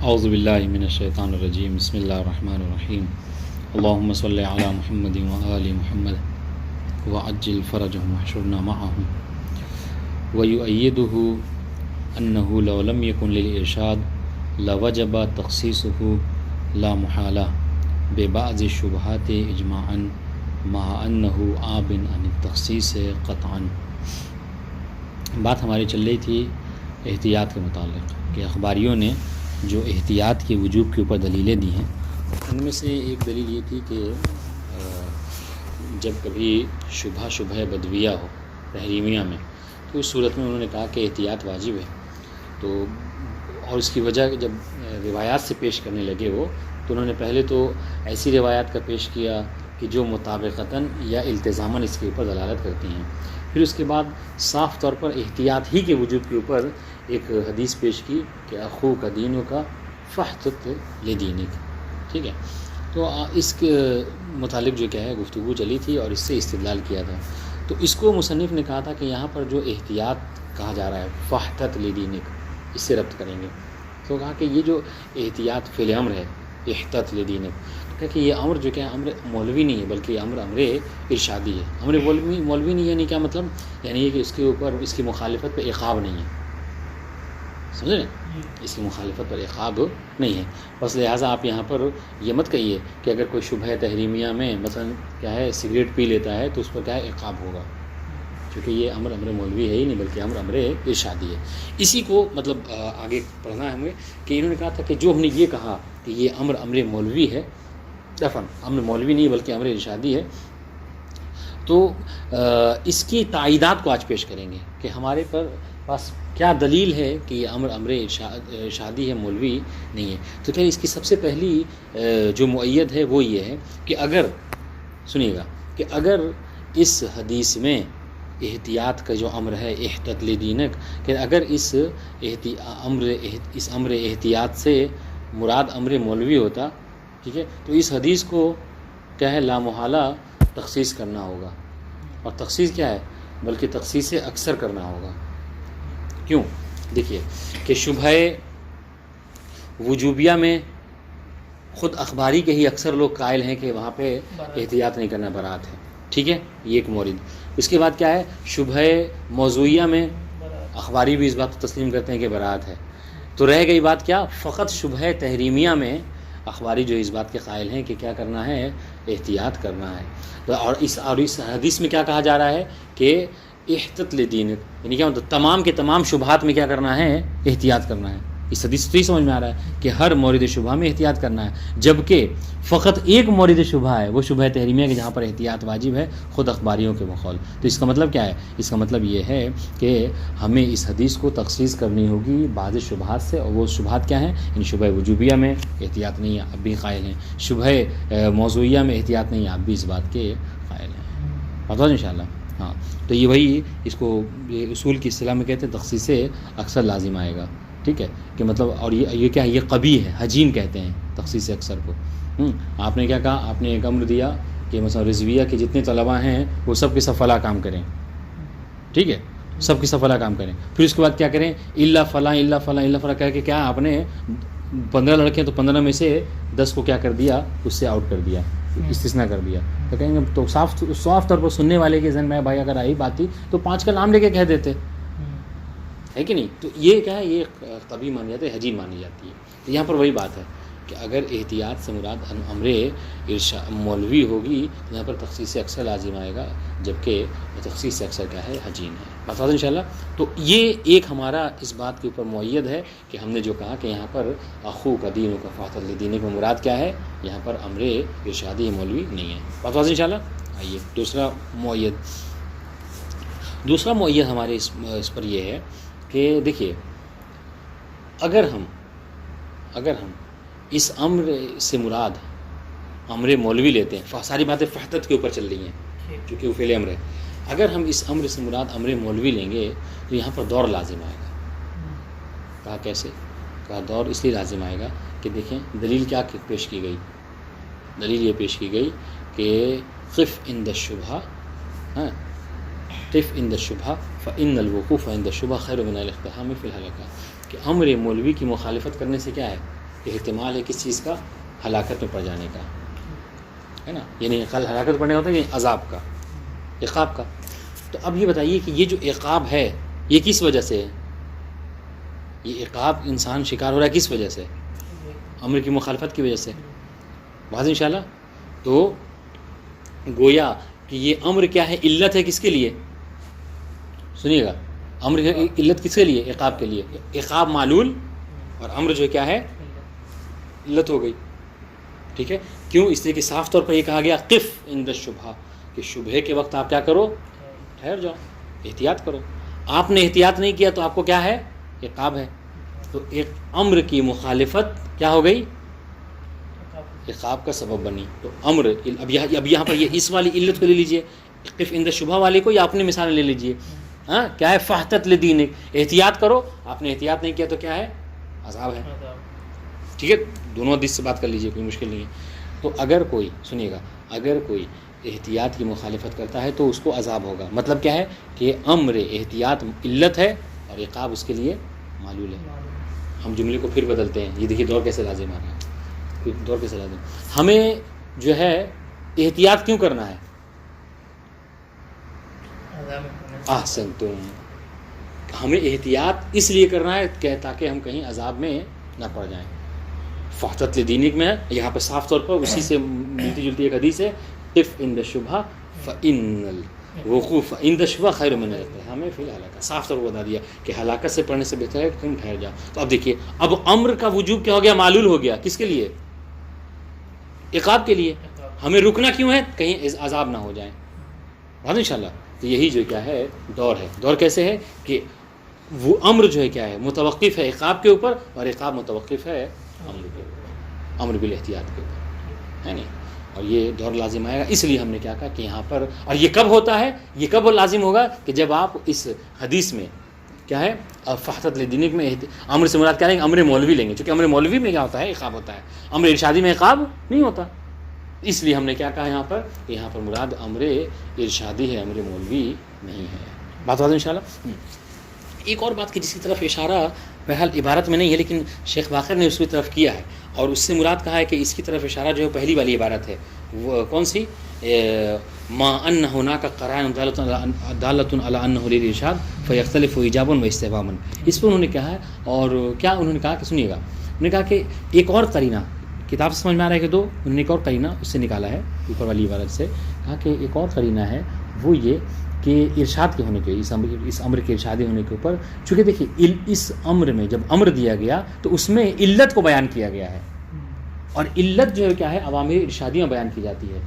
اعوذ باللہ من الشیطان الرجیم بسم اللہ الرحمن الرحیم اللہم صلی علی محمد وآل محمد وعجل فرجهم واحشرنا معهم ویؤیدہ انہ لو لم یکن للارشاد لوجب تخصیصہ لا محالہ ببعض الشبہات اجماعا مع انہ عاب عن التخصیص قطعا۔ بات ہماری چل رہی تھی احتیاط کے متعلق کہ اخباریوں نے جو احتیاط کے وجوب کے اوپر دلیلیں دی ہیں ان میں سے ایک دلیل یہ تھی کہ جب کبھی شبہ بدویہ ہو تحریمیہ میں تو اس صورت میں انہوں نے کہا کہ احتیاط واجب ہے۔ تو اور اس کی وجہ جب روایات سے پیش کرنے لگے وہ تو انہوں نے پہلے تو ایسی روایات کا پیش کیا کہ جو مطابقتاً یا التزاماً اس کے اوپر دلالت کرتی ہیں، پھر اس کے بعد صاف طور پر احتیاط ہی کے وجوب کے اوپر ایک حدیث پیش کی کہ اخو کا دینوں کا فحتت لدینک، ٹھیک ہے۔ تو اس کے متعلق جو کیا ہے گفتگو چلی تھی اور اس سے استدلال کیا تھا۔ تو اس کو مصنف نے کہا تھا کہ یہاں پر جو احتیاط کہا جا رہا ہے فحتت لدینک، اس سے ربط کریں گے تو کہا کہ یہ جو احتیاط فعل امر ہے احتت لدینک، کہ یہ امر جو کہ امر مولوی نہیں ہے بلکہ امر ارشادی ہے۔ امر مولوی نہیں یعنی کیا مطلب؟ یعنی یہ کہ اس کے اوپر اس کی مخالفت پہ عقاب نہیں ہے، سمجھے نا؟ اس کی مخالفت پر عقاب نہیں ہے، بس لہٰذا آپ یہاں پر یہ مت کہیے کہ اگر کوئی شبہ تحریمیہ میں مثلا کیا ہے سگریٹ پی لیتا ہے تو اس پر کیا ہے عقاب ہوگا، کیونکہ یہ امر مولوی ہے ہی نہیں بلکہ امر ارشادی ہے۔ اسی کو مطلب آگے پڑھنا ہے ہمیں کہ انہوں نے کہا تھا کہ جو ہم نے یہ کہا کہ یہ امر مولوی ہے، دفن امر مولوی نہیں بلکہ امر ارشادی ہے، تو اس کی تائیدات کو آج پیش کریں گے کہ ہمارے پاس کیا دلیل ہے کہ یہ امر ارشادی ہے مولوی نہیں ہے۔ تو کیا اس کی سب سے پہلی جو مؤید ہے وہ یہ ہے کہ اگر سنیے گا کہ اگر اس حدیث میں احتیاط کا جو امر ہے احتت لدینک، کہ اگر اس امر احتیاط سے مراد امر مولوی ہوتا، ٹھیک ہے، تو اس حدیث کو کیا ہے لامحالہ تخصیص کرنا ہوگا، اور تخصیص کیا ہے بلکہ تخصیص اکثر کرنا ہوگا۔ کیوں؟ دیکھیے کہ شبہ وجوبیہ میں خود اخباری کے ہی اکثر لوگ قائل ہیں کہ وہاں پہ احتیاط نہیں کرنا برات ہے، ٹھیک ہے، یہ ایک مورد۔ اس کے بعد کیا ہے شبہ موضوعیہ میں اخباری بھی اس بات کو تسلیم کرتے ہیں کہ برات ہے۔ تو رہ گئی بات کیا؟ فقط شبہ تحریمیہ میں اخباری جو اس بات کے قائل ہیں کہ کیا کرنا ہے احتیاط کرنا ہے۔ اور اس حدیث میں کیا کہا جا رہا ہے کہ احتت لدینک، یعنی کیا مطلب تمام کے تمام شبہات میں کیا کرنا ہے احتیاط کرنا ہے۔ اس حدیث سے سمجھ میں آ رہا ہے کہ ہر مورد شبہ میں احتیاط کرنا ہے، جبکہ فقط ایک مورد شبہ ہے وہ شبہ تحریمیہ کے جہاں پر احتیاط واجب ہے خود اخباریوں کے بقول۔ تو اس کا مطلب کیا ہے؟ اس کا مطلب یہ ہے کہ ہمیں اس حدیث کو تخصیص کرنی ہوگی بعض شبہات سے، اور وہ شبہات کیا ہیں؟ ان شبہ وجوبیہ میں احتیاط نہیں ہے، اب بھی قائل ہیں، شبہ موضوعیہ میں احتیاط نہیں ہے، اب بھی اس بات کے قائل ہیں، پتہ ان شاء اللہ۔ ہاں، تو یہ وہی اس کو یہ اصول کی اصطلاح میں کہتے ہیں تخصیص اکثر لازم آئے گا، ٹھیک ہے، کہ مطلب اور یہ کیا ہے؟ یہ قبیح ہے، حجین کہتے ہیں تخصیص اکثر کو۔ آپ نے کیا کہا؟ آپ نے ایک امر دیا کہ مثلا رضویہ کے جتنے طلباء ہیں وہ سب کے سب فلاں کام کریں، ٹھیک ہے، سب کے سب فلاں کام کریں، پھر اس کے بعد کیا کریں؟ الا فلاں الا فلاں الا فلاں کہہ کے کیا آپ نے 15 لڑکے تو 15 میں سے 10 کو کیا کر دیا؟ اس سے آؤٹ کر دیا، استثناء کر دیا۔ تو کہیں گے تو صاف طور پر سننے والے کے ذہن میں بھائی اگر آئی بات تھی تو 5 کا نام لے کے کہہ دیتے، ہے کہ نہیں؟ تو یہ کیا ہے؟ یہ قبیح مانی جاتی ہے، حجین مانی جاتی ہے۔ تو یہاں پر وہی بات ہے کہ اگر احتیاط سے مراد امر مولوی ہوگی تو یہاں پر تخصیص اکثر لازم آئے گا، جبکہ تخصیص اکثر کیا ہے؟ حجین ہے، بتا دیں انشاءاللہ۔ تو یہ ایک ہمارا اس بات کے اوپر مؤید ہے کہ ہم نے جو کہا کہ یہاں پر اخو کا دین کا فاطل لدینک میں مراد کیا ہے؟ یہاں پر امر ارشادی مولوی نہیں ہے، بتا دیں انشاءاللہ۔ آئیے دوسرا مؤید ہمارے اس پر یہ ہے کہ دیکھیے اگر ہم اس امر سے مراد امر مولوی لیتے ہیں، ساری باتیں فحتت کے اوپر چل رہی ہیں کیونکہ وہ فعل امر ہے، اگر ہم اس امر سے مراد امر مولوی لیں گے تو یہاں پر دور لازم آئے گا۔ کہا کیسے؟ کہا دور اس لیے لازم آئے گا کہ دیکھیں دلیل کیا پیش کی گئی؟ دلیل یہ پیش کی گئی کہ قف عند الشبہ، قف عند الشبہ فإن الوقوف عند الشبہ خیر من الاقتحام فی الحلقہ، کہ امر مولوی کی مخالفت کرنے سے کیا ہے؟ احتمال ہے کس چیز کا؟ ہلاکت میں پڑ جانے کا، ہے نا، یعنی کل ہلاکت پڑنے کا ہوتا ہے کہ عذاب کا، عقاب کا. تو اب یہ بتائیے کہ یہ جو عقاب ہے یہ کس وجہ سے ہے؟ یہ عقاب انسان شکار ہو رہا ہے کس وجہ سے؟ امر کی مخالفت کی وجہ سے. بات انشاءاللہ. تو گویا کہ یہ امر کیا ہے؟ علت ہے کس کے لیے؟ سنیے گا، امر علت کس کے لیے؟ عقاب کے لیے. عقاب معلول اور امر جو کیا ہے؟ علت ہو گئی. ٹھیک ہے. کیوں؟ اس لیے کہ صاف طور پر یہ کہا گیا قف عند الشبہہ، کہ شبہے کے وقت آپ کیا کرو؟ ٹھہر جاؤ، احتیاط کرو. آپ نے احتیاط نہیں کیا تو آپ کو کیا ہے؟ عقاب ہے. تو ایک امر کی مخالفت کیا ہو گئی؟ عقاب کا سبب بنی. تو امر اب یہاں پر یہ اس والی علت کو لے لیجئے، قف عند الشبہہ والے کو، یا اپنی مثال لے لیجئے. ہاں کیا ہے؟ فاحتت لدینک، احتیاط کرو. آپ نے احتیاط نہیں کیا تو کیا ہے؟ عذاب ہے. ٹھیک ہے. دونوں حدیث سے بات کر لیجئے، کوئی مشکل نہیں ہے. تو اگر کوئی، سنیے گا، اگر کوئی احتیاط کی مخالفت کرتا ہے تو اس کو عذاب ہوگا. مطلب کیا ہے؟ کہ امر احتیاط علت ہے اور عقاب اس کے لیے معلول ہے. ہم جملے کو پھر بدلتے ہیں. یہ دیکھیے دور کیسے لازم آ رہا ہے، دور کیسے لازم. ہمیں جو ہے احتیاط کیوں کرنا ہے؟ احسنتم. ہمیں احتیاط اس لیے کرنا ہے کہ تاکہ ہم کہیں عذاب میں نہ پڑ جائیں. فاحتت لدینک میں ہے، یہاں پہ صاف طور پر اسی سے ملتی جلتی ایک حدیث ہے، قف عند الشبہہ فإن الوقوف عند الشبہہ خیر من الرجوع. ہمیں فی الحال صاف طور پر بتا دیا کہ ہلاکت سے پڑھنے سے بہتر ہے کہ تم ٹھہر جاؤ. تو اب دیکھیے، اب امر کا وجوب کیا ہو گیا؟ معلول ہو گیا. کس کے لیے؟ عقاب کے لیے. ہمیں رکنا کیوں ہے؟ کہیں عذاب نہ ہو جائیں. بات انشاءاللہ. تو یہی جو کیا ہے دور ہے. دور کیسے ہے کہ وہ امر جو ہے کیا ہے؟ متوقف ہے عقاب کے اوپر، اور عقاب متوقف ہے امر کے اوپر، امر بالاحتیاط کے اوپر، ہے نہیں. اور یہ دور لازم آئے گا. اس لیے ہم نے کیا کہا کہ یہاں پر، اور یہ کب ہوتا ہے؟ یہ کب لازم ہوگا؟ کہ جب آپ اس حدیث میں کیا ہے فاحتت لدینک میں امر سے مراد کیا لیں گے؟ امر مولوی لیں گے. چونکہ امر مولوی میں کیا ہوتا ہے؟ عقاب ہوتا ہے. امر ارشادی میں عقاب نہیں ہوتا. اس لیے ہم نے کیا کہا یہاں پر کہ یہاں پر مراد امر ارشادی ہے، امر مولوی نہیں ہے. بات ان شاء اللہ. ایک اور بات کی جس کی طرف اشارہ بہرحال عبارت میں نہیں ہے لیکن شیخ باقر نے اس کی طرف کیا ہے، اور اس سے مراد کہا ہے کہ اس کی طرف اشارہ جو ہے پہلی والی عبارت ہے. وہ کون سی؟ ما ان هناك قرائن دالۃ علی انه للارشاد فیختلف ایجابا و استحبابا. اس پہ انہوں نے کہا ہے. اور کیا انہوں نے کہا کہ سنیے گا، انہوں نے کہا کہ ایک اور قرینہ کتاب سے سمجھ میں آ رہا ہے کہ دو، انہوں نے ایک اور قرینہ اس سے نکالا ہے اوپر والی عبارت سے. کہا کہ ایک اور قرینہ ہے وہ یہ کہ ارشاد کے ہونے کے، اس امر کے ارشادی ہونے کے اوپر، چونکہ دیکھیے اس امر میں جب امر دیا گیا تو اس میں علت کو بیان کیا گیا ہے، اور علت جو ہے کیا ہے؟ عوامر ارشادیاں بیان کی جاتی ہے.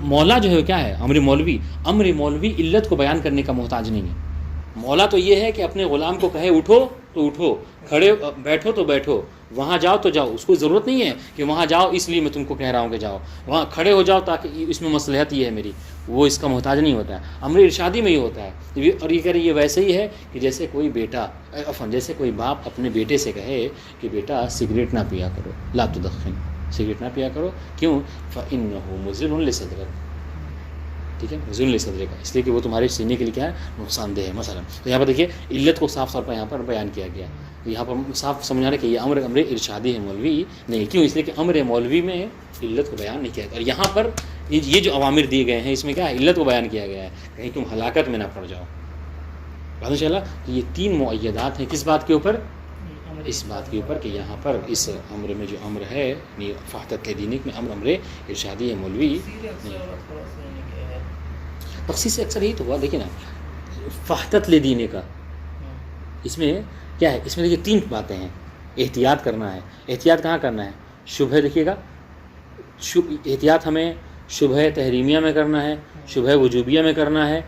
مولا جو ہے کیا ہے؟ امر مولوی علت کو بیان کرنے کا محتاج نہیں ہے. مولا تو یہ ہے کہ اپنے غلام کو کہے اٹھو تو اٹھو، کھڑے بیٹھو تو بیٹھو، وہاں جاؤ تو جاؤ. اس کو ضرورت نہیں ہے کہ وہاں جاؤ اس لیے میں تم کو کہہ رہا ہوں کہ جاؤ، وہاں کھڑے ہو جاؤ تاکہ اس میں مصلحت یہ ہے میری. وہ اس کا محتاج نہیں ہوتا ہے. امر ارشادی میں یہ ہوتا ہے. اور یہ کہہ رہے یہ ویسے ہی ہے کہ جیسے کوئی بیٹا، جیسے کوئی باپ اپنے بیٹے سے کہے کہ بیٹا سگریٹ نہ پیا کرو، لا تدخن، سگریٹ نہ پیا کرو. کیوں؟ فإنہ مضر لصدرک. ٹھیک ہے، مضر لصدرک، اس لیے کہ وہ تمہارے سینے کے لیے کیا ہے؟ نقصان دہ ہے مثلا. تو یہاں پر دیکھیے علت کو صاف طور پر یہاں پر بیان کیا گیا. یہاں پر صاف سمجھا رہا ہے کہ یہ امر ارشادی ہے، مولوی نہیں. کیوں؟ اس لیے کہ امر مولوی میں علت کو بیان نہیں کیا گیا. اور یہاں پر یہ جو اوامر دیے گئے ہیں اس میں کیا ہے؟ علت کو بیان کیا گیا ہے، کہیں تم ہلاکت میں نہ پڑ جاؤ. ان شاء اللہ یہ تین مؤیدات ہیں کس بات کے اوپر؟ اس بات کے اوپر کہ یہاں پر اس امر میں جو امر ہے فاحتت لدینک میں امر ارشادی ہے، مولوی نہیں. تخصیص سے اکثر یہی تو ہوا. دیکھیں نا فاحتت لدینک کا اس میں کیا ہے؟ اس میں دیکھیے تین باتیں ہیں. احتیاط کرنا ہے. احتیاط کہاں کرنا ہے؟ شبہ، دیکھیے گا احتیاط ہمیں شبہ تحریمیہ میں کرنا ہے، شبہ وجوبیہ میں کرنا ہے،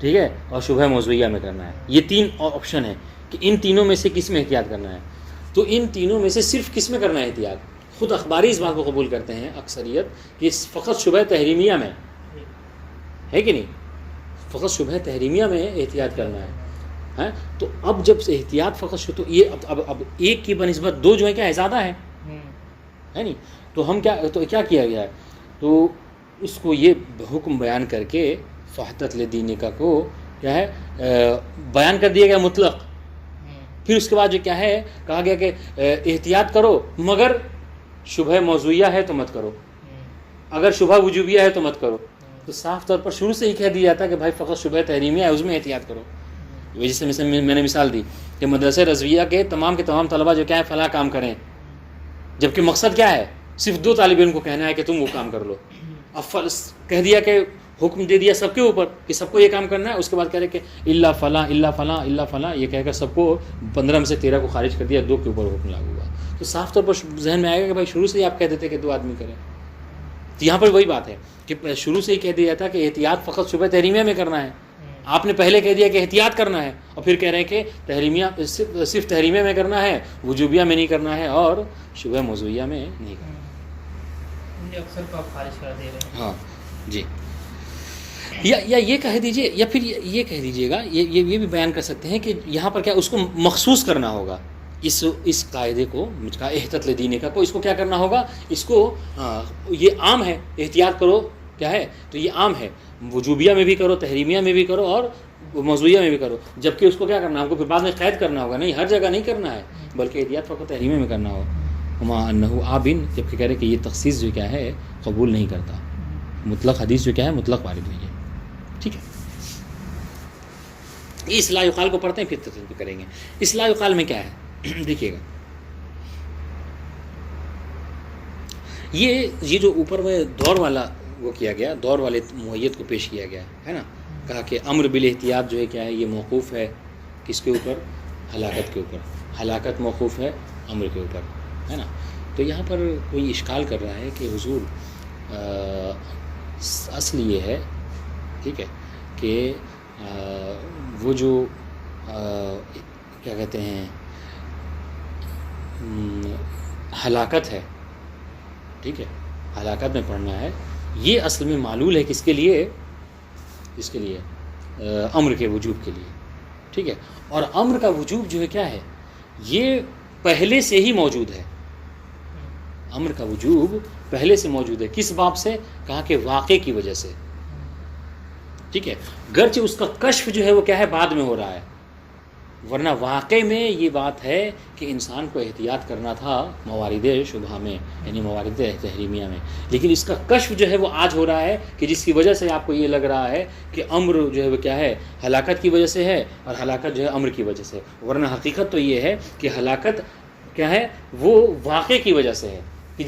ٹھیک ہے، اور شبہ موضوعیہ میں کرنا ہے. یہ تین آپشن ہیں کہ ان تینوں میں سے کس میں احتیاط کرنا ہے. تو ان تینوں میں سے صرف کس میں کرنا ہے احتیاط؟ خود اخباری اس بات کو قبول کرتے ہیں اکثریت کہ فقط شبہ تحریمیہ میں ہے کہ نہیں، فقط شبہ تحریمیہ میں احتیاط کرنا ہے. تو اب جب سے احتیاط فقط تو یہ اب ایک کی بنسبت دو جو ہے کیا ہے؟ زیادہ ہے نہیں. تو ہم کیا کیا گیا ہے؟ تو اس کو یہ حکم بیان کر کے فاحتت لدینک کو کیا ہے بیان کر دیا گیا مطلق. پھر اس کے بعد جو کیا ہے کہا گیا کہ احتیاط کرو مگر شبہ موضوعیہ ہے تو مت کرو، اگر شبہ وجوبیہ ہے تو مت کرو. تو صاف طور پر شروع سے ہی کہہ دیا جاتا ہے کہ بھائی فقط شبہ تحریمیہ ہے اس میں احتیاط کرو. جس سے میں نے مثال دی کہ مدرسہ رضویہ کے تمام طلبہ جو کیا ہے فلاں کام کریں، جبکہ مقصد کیا ہے صرف 2 طالب علم کو کہنا ہے کہ تم وہ کام کر لو. اب کہہ دیا کہ حکم دے دیا سب کے اوپر کہ سب کو یہ کام کرنا ہے، اس کے بعد کہہ رہے کہ اللہ فلاں اللہ فلاں اللہ فلاں، یہ کہہ کر سب کو 15 میں سے 13 کو خارج کر دیا، 2 کے اوپر حکم لاگو ہوا. تو صاف طور پر ذہن میں آئے گا کہ بھائی شروع سے ہی آپ کہہ دیتے کہ 2 آدمی کریں. تو یہاں پر وہی بات ہے کہ شروع سے ہی کہہ دیا جاتا ہے کہ احتیاط فقط شبہ تحریمیہ میں کرنا ہے. آپ نے پہلے کہہ دیا کہ احتیاط کرنا ہے، اور پھر کہہ رہے ہیں کہ تحریمیہ صرف تحریمیہ میں کرنا ہے، وجوبیہ میں نہیں کرنا ہے، اور شبہ موضوعیہ میں نہیں کرنا. اکثر کو آپ خارج کر دے رہے ہیں. ہاں جی، یا یہ کہہ دیجئے، یا پھر یہ کہہ دیجئے گا، یہ بھی بیان کر سکتے ہیں کہ یہاں پر کیا اس کو مخصوص کرنا ہوگا، اس قاعدے کو احتیاط لدینی کا کو اس کو کیا کرنا ہوگا، اس کو یہ عام ہے، احتیاط کرو کیا ہے تو یہ عام ہے، وجوبیہ میں بھی کرو، تحریمیہ میں بھی کرو، اور موضوعیہ میں بھی کرو. جبکہ اس کو کیا کرنا ہے، ہم کو پھر بعد میں قید کرنا ہوگا، نہیں ہر جگہ نہیں کرنا ہے بلکہ احتیاط فقط تحریمیہ میں کرنا ہو. وما انہ آبن، جبکہ کہہ رہے کہ یہ تخصیص جو کیا ہے قبول نہیں کرتا، مطلق حدیث جو کیا ہے مطلق وارد ہوئی ہے. ٹھیک ہے، اصلاح یقال کو پڑھتے ہیں پھر تفصیل کریں گے. اصلاح یقال میں کیا ہے دیکھیے گا، یہ جو اوپر میں دور والا وہ کیا گیا، دور والے معیت کو پیش کیا گیا ہے نا. کہا کہ امر بالاحتیاط جو ہے کیا ہے، یہ موقوف ہے کس کے اوپر، ہلاکت کے اوپر. ہلاکت موقوف ہے امر کے اوپر، ہے نا. تو یہاں پر کوئی اشکال کر رہا ہے کہ حضور اصل یہ ہے، ٹھیک ہے، کہ وہ جو کیا کہتے ہیں ہلاکت ہے، ٹھیک ہے، ہلاکت میں پڑھنا ہے، یہ اصل میں معلول ہے کس کے لیے، اس کے لیے امر کے وجوب کے لیے. ٹھیک ہے، اور امر کا وجوب جو ہے کیا ہے، یہ پہلے سے ہی موجود ہے. امر کا وجوب پہلے سے موجود ہے. کس باب سے، کہا کہ واقع کی وجہ سے. ٹھیک ہے، گرچہ اس کا کشف جو ہے وہ کیا ہے بعد میں ہو رہا ہے، ورنہ واقع میں یہ بات ہے کہ انسان کو احتیاط کرنا تھا موارد شبہ میں، یعنی موارد تحریمیہ میں. لیکن اس کا کشف جو ہے وہ آج ہو رہا ہے کہ جس کی وجہ سے آپ کو یہ لگ رہا ہے کہ امر جو ہے وہ کیا ہے ہلاکت کی وجہ سے ہے، اور ہلاکت جو ہے امر کی وجہ سے. ورنہ حقیقت تو یہ ہے کہ ہلاکت کیا ہے وہ واقع کی وجہ سے ہے، کہ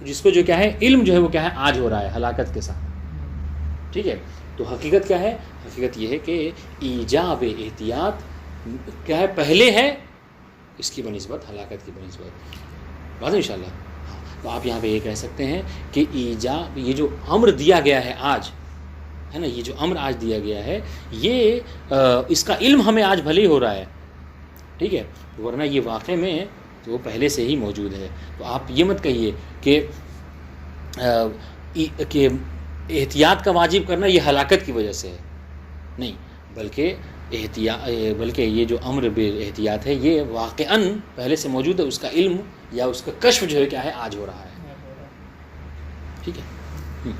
جس کو جو کیا ہے علم جو ہے وہ کیا ہے آج ہو رہا ہے ہلاکت کے ساتھ. ٹھیک ہے، تو حقیقت کیا ہے، حقیقت یہ ہے کہ ایجاب احتیاط کیا ہے پہلے ہے اس کی بنسبت ہلاکت کی بنسبت. بات انشاءاللہ. تو آپ یہاں پہ یہ کہہ سکتے ہیں کہ ایجاب، یہ جو امر دیا گیا ہے آج، ہے نا، یہ جو امر آج دیا گیا ہے، یہ اس کا علم ہمیں آج بھلے ہی ہو رہا ہے. ٹھیک ہے، ورنہ یہ واقع میں تو وہ پہلے سے ہی موجود ہے. تو آپ یہ مت کہیے کہ احتیاط کا واجب کرنا یہ ہلاکت کی وجہ سے ہے، نہیں، بلکہ یہ جو امر بالاحتیاط ہے یہ واقعاً پہلے سے موجود ہے، اس کا علم یا اس کا کشف جو ہے کیا ہے آج ہو رہا ہے. ٹھیک ہے،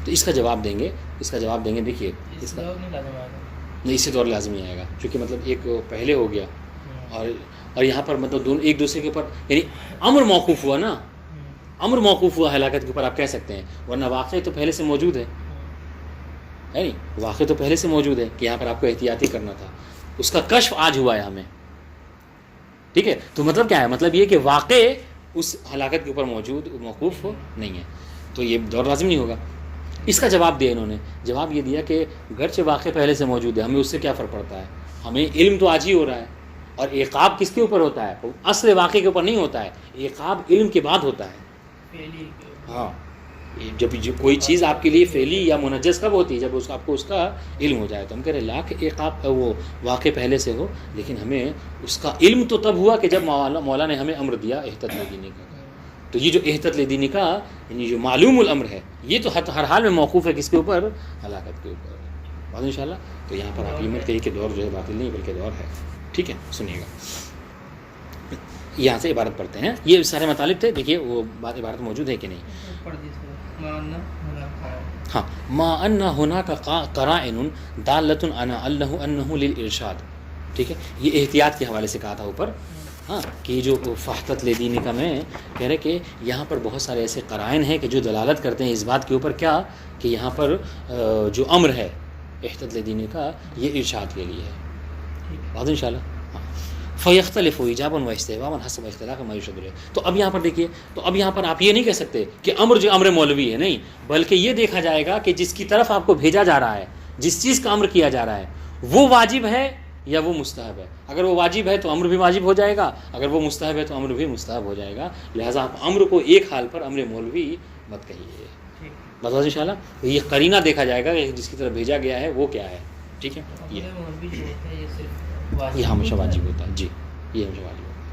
تو اس کا جواب دیں گے، دیکھیے اس کا نہیں، اسی طور لازمی آئے گا، چونکہ مطلب ایک پہلے ہو گیا اور یہاں پر مطلب دونوں ایک دوسرے کے اوپر، یعنی امر موقوف ہوا نا، امر موقوف ہوا ہلاکت کے اوپر آپ کہہ سکتے ہیں، ورنہ واقع تو پہلے سے موجود ہے نہیں، واقع تو پہلے سے موجود ہے کہ یہاں پر آپ کو احتیاطی کرنا تھا، اس کا کشف آج ہوا ہے ہمیں. ٹھیک ہے، تو مطلب کیا ہے، مطلب یہ کہ واقع اس ہلاکت کے اوپر موقوف نہیں ہے، تو یہ دور لازم نہیں ہوگا. اس کا جواب دیا انہوں نے، جواب یہ دیا کہ گرچہ واقع پہلے سے موجود ہے، ہمیں اس سے کیا فرق پڑتا ہے، ہمیں علم تو آج ہی ہو رہا ہے، اور عقاب کس کے اوپر ہوتا ہے، اصل واقع کے اوپر نہیں ہوتا ہے، عقاب علم کے بعد ہوتا ہے. ہاں، جب کوئی چیز آپ کے لیے فعلی یا منجز کب ہوتی ہے، جب آپ کو اس کا علم ہو جائے. تو ہم کہہ رہے لاکھ عقاب وہ واقع پہلے سے ہو، لیکن ہمیں اس کا علم تو تب ہوا کہ جب مولا نے ہمیں امر دیا احتیاط لدینی کا. تو یہ جو احتیاط لدینی کا یعنی جو معلوم الامر ہے، یہ تو ہر حال میں موقوف ہے کس کے اوپر، ہلاکت کے اوپر. بات انشاءاللہ. تو یہاں پر آپ یہ مت کہیے کہ دور جو ہے باطل نہیں بلکہ دور ہے. ٹھیک ہے، سنیے گا. یہاں سے عبارت پڑھتے ہیں. یہ سارے مطالب تھے. دیکھیے وہ بات عبارت موجود ہے کہ نہیں. پڑھ دیجیے. ہاں ما ان هناك قرائن دالۃ علی انه للارشاد. ٹھیک ہے, یہ احتیاط کے حوالے سے کہا تھا اوپر. ہاں کہ جو فحطت لدینک کا میں کہہ رہے کہ یہاں پر بہت سارے ایسے قرائن ہیں کہ جو دلالت کرتے ہیں اس بات کے اوپر کیا کہ یہاں پر جو امر ہے احتیاط لدینک کا یہ ارشاد کے لیے ہے. بات انشاءاللہ. فیختلف ایجابا و استحبابا حسب اختلاف ما یشد علیہ. تو اب یہاں پر دیکھیے, تو اب یہاں پر آپ یہ نہیں کہہ سکتے کہ امر جو امر مولوی ہے, نہیں, بلکہ یہ دیکھا جائے گا کہ جس کی طرف آپ کو بھیجا جا رہا ہے, جس چیز کا امر کیا جا رہا ہے, وہ واجب ہے یا وہ مستحب ہے. اگر وہ واجب ہے تو امر بھی واجب ہو جائے گا, اگر وہ مستحب ہے تو امر بھی مستحب ہو جائے گا. لہٰذا آپ امر کو ایک حال پر امر مولوی مت کہیے. بتاؤ ان شاء اللہ. یہ قرینہ دیکھا جائے گا کہ جس کی طرف بھیجا گیا ہے وہ کیا ہے. ٹھیک ہے, یہ ہمیشہ واجب ہوتا ہے. جی یہ ہمیشہ واجب ہوتا ہے.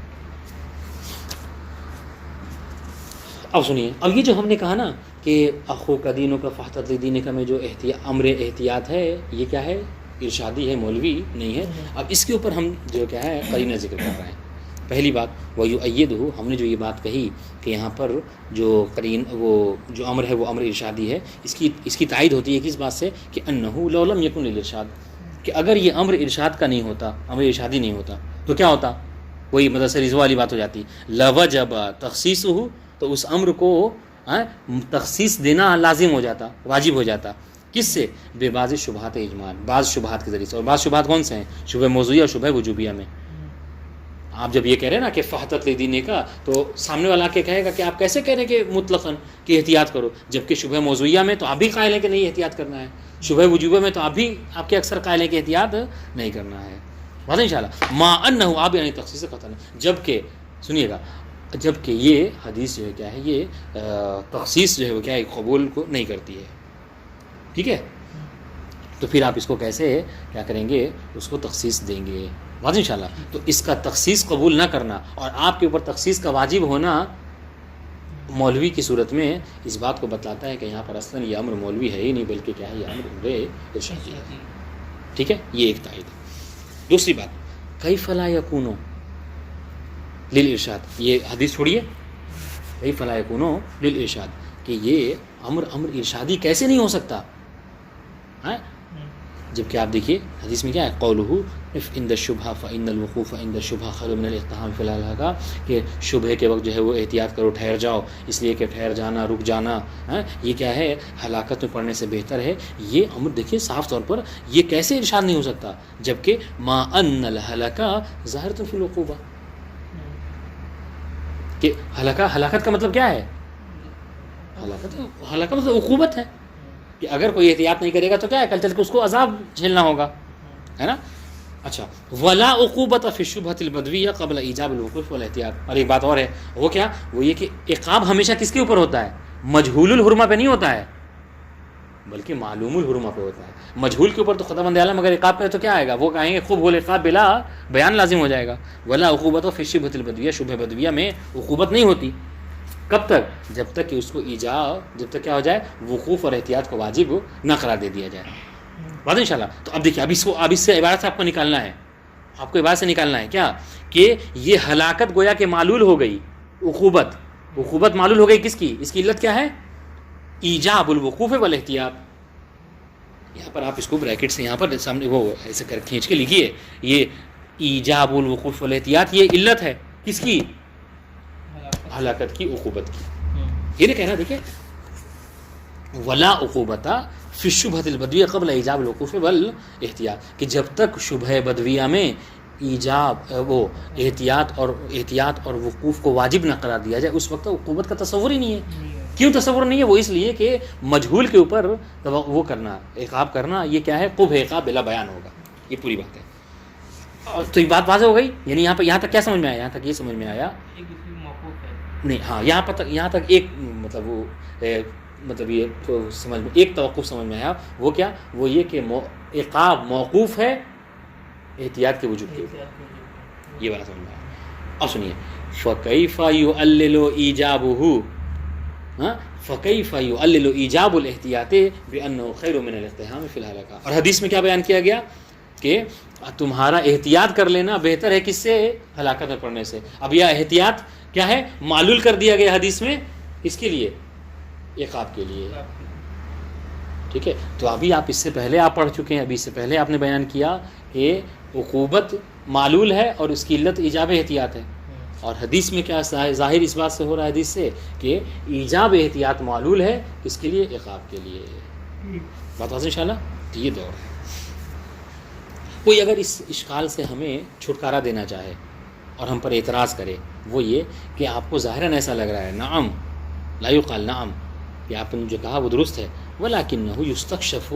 اب سنیے, اب یہ جو ہم نے کہا نا کہ اخو کا دینوں کا فحطت دین کا میں جو امر احتیاط ہے یہ کیا ہے, ارشادی ہے, مولوی نہیں ہے. اب اس کے اوپر ہم جو کیا ہے قرینہ ذکر کر رہے ہیں. پہلی بات وَيُؤَيِّدُهُ, ہم نے جو یہ بات کہی کہ یہاں پر جو وہ جو امر ہے وہ امر ارشادی ہے, اس کی تائید ہوتی ہے کس بات سے کہ انه لو لم يكن للارشاد, کہ اگر یہ امر ارشاد کا نہیں ہوتا, امر ارشادی نہیں ہوتا تو کیا ہوتا, وہی مدرسہ رضوہ والی بات ہو جاتی. لوجب تخصیصه, تو اس امر کو تخصیص دینا لازم ہو جاتا, واجب ہو جاتا. کس سے؟ بے بعض شبہات اجمال, بعض شبہات کے ذریعے سے. اور بعض شبہات کون سے ہیں؟ شبہ موضوعیہ اور شبہ وجوبیہ میں. آپ جب یہ کہہ رہے ہیں نا کہ فحطت لدین کا, تو سامنے والا کے کہے گا کہ آپ کیسے کہہ رہے ہیں کہ مطلقاً کہ احتیاط کرو, جبکہ شبہ موضوعیہ میں تو آپ بھی قائل ہیں کہ نہیں احتیاط کرنا ہے, شبہ وجوبیہ میں تو آپ بھی آپ کے اکثر قائل ہیں کہ احتیاط نہیں کرنا ہے. بات ان شاء اللہ. ما انہ آپ یعنی تخصیص قطعا, جبکہ سنیے گا, جبکہ یہ حدیث جو ہے کیا ہے, یہ تخصیص جو ہے وہ کیا ہے قبول کو نہیں کرتی ہے. ٹھیک ہے, تو پھر آپ اس کو کیسے کیا کریں گے, اس کو تخصیص دیں گے. بات انشاءاللہ. تو اس کا تخصیص قبول نہ کرنا اور آپ کے اوپر تخصیص کا واجب ہونا مولوی کی صورت میں اس بات کو بتلاتا ہے کہ یہاں پر اصلاً یہ امر مولوی ہے ہی نہیں, بلکہ کیا ہے, یہ امر ارشادی ہے. ٹھیک ہے, یہ ایک تائید. دوسری بات, کیف لا یکون للارشاد, یہ حدیث چھوڑیے, کیف لا یکون للارشاد, کہ یہ امر ارشادی کیسے نہیں ہو سکتا, جبکہ آپ دیکھیے حدیث میں کیا ہے, قولہ عند الشبہ فإن الوقوف عند الشبہ خیر من الاقتحام فی الحال, کہ شبہ کے وقت جو ہے وہ احتیاط کرو, ٹھہر جاؤ, اس لیے کہ ٹھہر جانا, رک جانا یہ کیا ہے, ہلاکت میں پڑنے سے بہتر ہے. یہ امر دیکھیے صاف طور پر یہ کیسے ارشاد نہیں ہو سکتا, جبکہ ما ان الہلکہ ظاہرۃ فی العقوبہ, کہ ہلاکت کا مطلب کیا ہے, ہلاکت مطلب عقوبت ہے, کہ اگر کوئی احتیاط نہیں کرے گا تو کیا ہے, کل چل کے اس کو عذاب جھیلنا ہوگا, ہے نا. اچھا, ولا عقوبۃ فی الشبہۃ البدویہ قبل ایجاب الوقوف والاحتیاط. اور ایک بات اور ہے, وہ کیا, وہ یہ کہ عقاب ہمیشہ کس کے اوپر ہوتا ہے, مجہول الحرمہ پہ نہیں ہوتا ہے, بلکہ معلوم الحرمہ پہ ہوتا ہے. مجہول کے اوپر تو خدا بند عالم, اگر عقاب پہ تو کیا آئے گا, وہ کہیں گے خوب العقاب بلا بیان لازم ہو جائے گا. ولا عقوبۃ فی الشبہۃ البدویہ, شبہ بدویہ میں عقوبت نہیں ہوتی. کب تک, جب تک کہ اس کو ایجاب, جب تک کیا ہو جائے, وقوف اور احتیاط کو واجب نہ قرار دے دیا جائے. بات انشاءاللہ. تو اب دیکھیے, اب اس سے عبارت سے آپ کو نکالنا ہے, آپ کو عبارت سے نکالنا ہے کیا, کہ یہ ہلاکت گویا کہ معلول ہو گئی, عقوبت معلول ہو گئی کس کی, اس کی علت کیا ہے, ایجاب الوقوف والاحتیاط. یہاں پر آپ اس کو بریکٹ سے یہاں پر سامنے وہ ایسے کر کھینچ کے لکھیے, یہ ایجاب الوقوف والاحتیاط یہ علت ہے کس کی, ہلاکت کی, عقوبت کی. یہ نہیں کہنا, دیکھیں, ولا عقوبۃ فی الشبہۃ البدویہ قبل ایجاب الوقوف والاحتیاط, کہ جب تک شبہ بدویہ میں ایجاب وہ احتیاط اور وقوف کو واجب نہ قرار دیا جائے, اس وقت عقوبت کا تصور ہی نہیں ہے. کیوں تصور نہیں ہے, وہ اس لیے کہ مجہول کے اوپر وہ کرنا, عقاب کرنا, یہ کیا ہے, قبح عقاب بلا بیان ہوگا. یہ پوری بات ہے. تو یہ بات واضح ہو گئی. یعنی یہاں تک کیا سمجھ میں آیا, یہاں تک یہ سمجھ میں آیا نہیں, ہاں یہاں تک ایک مطلب یہ تو سمجھ میں ایک توقف سمجھ میں آیا, وہ کیا, وہ یہ کہ عقاب موقوف ہے احتیاط کے وجوب کے اوپر, یہ والا سمجھ میں آیا. اب سنیے, فکیف یعلل ایجابہ, فکیف یعلل ایجاب الاحتیاط بانہ خیر من الاقتحام فی الحلقہ. اور حدیث میں کیا بیان کیا گیا, کہ تمہارا احتیاط کر لینا بہتر ہے کس سے؟ ہلاکت میں پڑنے سے. اب یہ احتیاط کیا ہے؟ معلول کر دیا گیا حدیث میں اس کے لیے، عقاب کے لیے. ٹھیک ہے، تو ابھی آپ اس سے پہلے آپ پڑھ چکے ہیں، ابھی اس سے پہلے آپ نے بیان کیا کہ عقوبت معلول ہے اور اس کی علت ایجاب احتیاط ہے. اور حدیث میں کیا ظاہر اس بات سے ہو رہا ہے حدیث سے کہ ایجاب احتیاط معلول ہے کس کے لیے؟ عقاب کے لیے. بات واضح انشاءاللہ. تو یہ دور ہے. کوئی اگر اس اشکال سے ہمیں چھٹکارا دینا چاہے اور ہم پر اعتراض کرے، وہ یہ کہ آپ کو ظاہراً ایسا لگ رہا ہے، نعم لا یقال نعم، کہ آپ نے جو کہا وہ درست ہے، ولکنہ یستکشف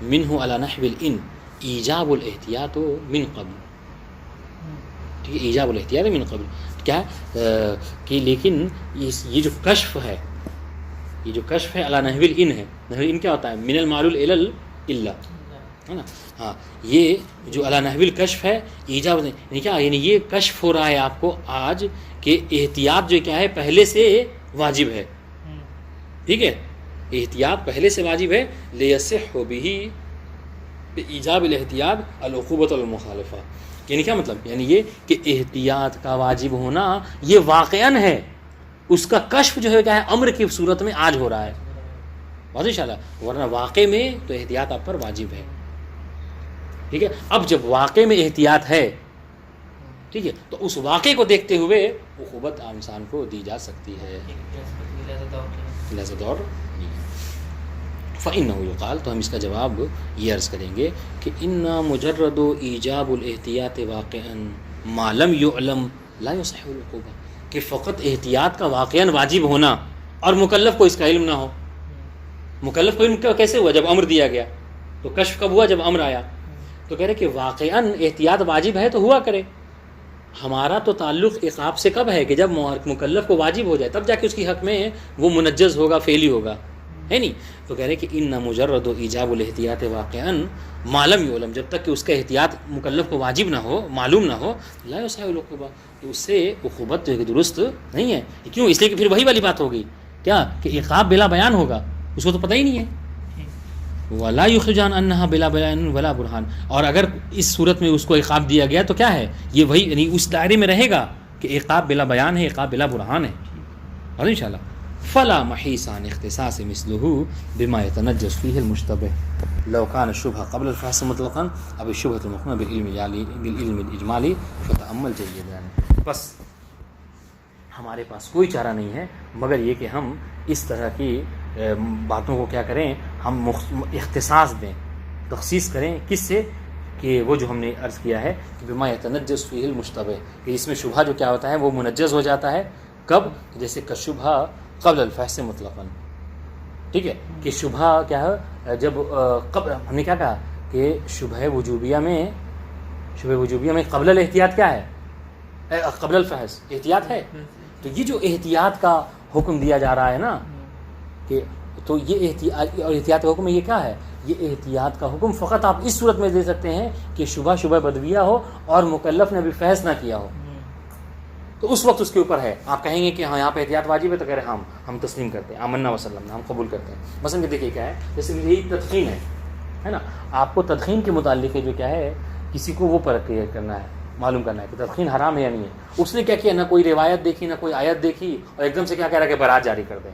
منہ علی نحو الان ایجاب الاحتیاط من قبل. ٹھیک ہے، ایجاب الاحتیاط من قبل کیا ہے کہ لیکن یہ جو کشف ہے، یہ جو کشف ہے علی نحو الان ہے. نحو الان کیا ہوتا ہے؟ من المعلول الی الا، ہے نا. ہاں، یہ جو علی نحو الکشف ہے ایجاب، یعنی کیا؟ یعنی یہ کشف ہو رہا ہے آپ کو آج کہ احتیاط جو کیا ہے پہلے سے واجب ہے. ٹھیک ہے، احتیاط پہلے سے واجب ہے. لیصح بہ ایجاب الاحتیاط العقوبۃ المخالفہ. یعنی کیا مطلب؟ یعنی یہ کہ احتیاط کا واجب ہونا یہ واقعاً ہے، اس کا کشف جو ہے کیا ہے؟ امر کی صورت میں آج ہو رہا ہے. واضح انشاءاللہ. ورنہ واقع میں تو احتیاط آپ پر واجب ہے. ٹھیک ہے، اب جب واقع میں احتیاط ہے، ٹھیک ہے، تو اس واقع کو دیکھتے ہوئے عقوبت انسان کو دی جا سکتی ہے. لہذا دور فإنه يقال، تو ہم اس کا جواب یہ عرض کریں گے کہ ان مجرد ایجاب الاحتیاط واقعا ما لم يعلم لا يصح العقوبہ، کہ فقط احتیاط کا واقعا واجب ہونا اور مکلف کو اس کا علم نہ ہو. مکلف کو علم کیسے ہوا؟ جب امر دیا گیا. تو کشف کب ہوا؟ جب امر آیا. تو کہہ رہے کہ واقعا احتیاط واجب ہے تو ہوا کرے. ہمارا تو تعلق عقاب سے کب ہے؟ کہ جب مکلف کو واجب ہو جائے تب جا کے اس کی حق میں وہ منجز ہوگا، فعلی ہوگا، ہے نہیں. تو کہہ رہے کہ ان مجرد ایجاب الاحتیاط واقعا ما لم یعلم، جب تک کہ اس کا احتیاط مکلف کو واجب نہ ہو، معلوم نہ ہو، لا یصح العقوبہ، تو اس سے عقوبت جو ہے درست نہیں ہے. کیوں؟ اس لیے کہ پھر وہی والی بات ہوگی کیا کہ عقاب بلا بیان ہوگا، اس کو تو پتہ ہی نہیں ہے. ولا یخرجان انہا بلا بیان ولا برہان، اور اگر اس صورت میں اس کو عقاب دیا گیا تو کیا ہے؟ یہ وہی، یعنی اس دائرے میں رہے گا کہ عقاب بلا بیان ہے، عقاب بلا برہان ہے. اور انشاءاللہ فلا محیص عن اختصاص مثلہ بما يتنجس فيه المشتبه لو كان الشبهة قبل الفحص مطلقا اب الشبهة المقرونة بالعلم الاجمالی فتأمل جیدا. بس ہمارے پاس کوئی چارہ نہیں ہے مگر یہ کہ ہم اس طرح کی باتوں کو کیا کریں، ہم اختصاص دیں، تخصیص کریں. کس سے؟ کہ وہ جو ہم نے عرض کیا ہے کہ بما يتنجس فيه المشتبه، کہ اس میں شبہہ جو کیا ہوتا ہے وہ منجز ہو جاتا ہے. کب؟ جیسے کہ شبہہ قبل الفحص مطلقاً. ٹھیک ہے، کہ شبہہ کیا ہے؟ جب قبل ہم نے کیا کہا کہ شبہ وجوبیہ میں قبل الاحتیاط کیا ہے؟ قبل الفحص احتیاط ہے. تو یہ جو احتیاط کا حکم دیا جا رہا ہے نا، کہ تو یہ احتیاط کا حکم یہ کیا ہے؟ یہ احتیاط کا حکم فقط آپ اس صورت میں دے سکتے ہیں کہ شبہ بدویہ ہو اور مکلف نے ابھی فحص نہ کیا ہو. تو اس وقت اس کے اوپر ہے. آپ کہیں گے کہ ہاں یہاں پہ احتیاط واجب ہے، تو کہہ رہے ہم تسلیم کرتے ہیں، آمنا وسلم، ہم قبول کرتے ہیں. مثلا کہ دیکھیے کیا ہے، جیسے یہی تدخین ہے نا. آپ کو تدخین کے متعلق جو کیا ہے کسی کو وہ پرکھے کرنا ہے، معلوم کرنا ہے کہ تدخین حرام ہے یا نہیں ہے. اس نے کیا کیا؟ نہ کوئی روایت دیکھی، نہ کوئی آیت دیکھی، اور ایک دم سے کیا کہہ رہا ہے کہ برات جاری کر دیں.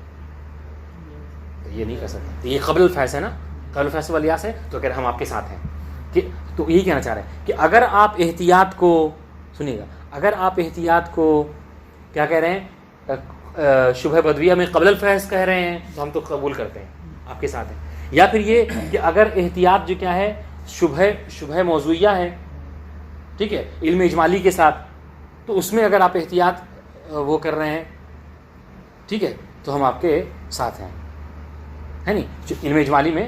یہ نہیں کر سکتے. یہ قبل الفحص ہے نا، قبل الفحص والیاس ہے. تو کہہ رہے ہم آپ کے ساتھ ہیں. کہ تو یہی کہنا چاہ رہے ہیں کہ اگر آپ احتیاط کو سنیے گا، اگر آپ احتیاط کو کیا کہہ رہے ہیں شبہ بدویہ میں قبل الفحص کہہ رہے ہیں تو ہم تو قبول کرتے ہیں، آپ کے ساتھ ہیں. یا پھر یہ کہ اگر احتیاط جو کیا ہے شبہ موضوعیہ ہے، ٹھیک ہے، علم اجمالی کے ساتھ، تو اس میں اگر آپ احتیاط وہ کر رہے ہیں، ٹھیک ہے، تو ہم آپ کے ساتھ ہیں، ہے نہیں. علم اجمالی میں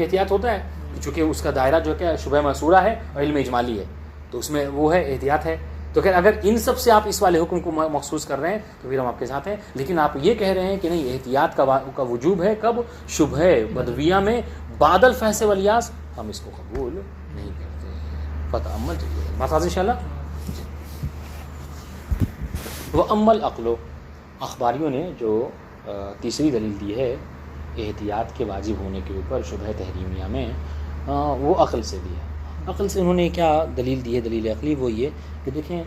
احتیاط ہوتا ہے چونکہ اس کا دائرہ جو کہ شبہ مسورہ ہے اور علم اجمالی ہے، تو اس میں وہ ہے احتیاط ہے. تو کہ اگر ان سب سے آپ اس والے حکم کو مخصوص کر رہے ہیں تو پھر ہم آپ کے ساتھ ہیں. لیکن آپ یہ کہہ رہے ہیں کہ نہیں، احتیاط کا وجوب ہے کب؟ شبہ بدویہ میں بعد الفحص والیاس، ہم اس کو قبول نہیں کرتے. پتہ عمل چاہیے بات ان شاء اللہ. وہ عمل عقل، اخباریوں نے جو تیسری دلیل دی ہے احتیاط کے واجب ہونے کے اوپر شبہ تحریمیہ میں، وہ عقل سے دی ہے. عقل سے انہوں نے کیا دلیل دی ہے؟ دلیل عقلی وہ یہ کہ دیکھیں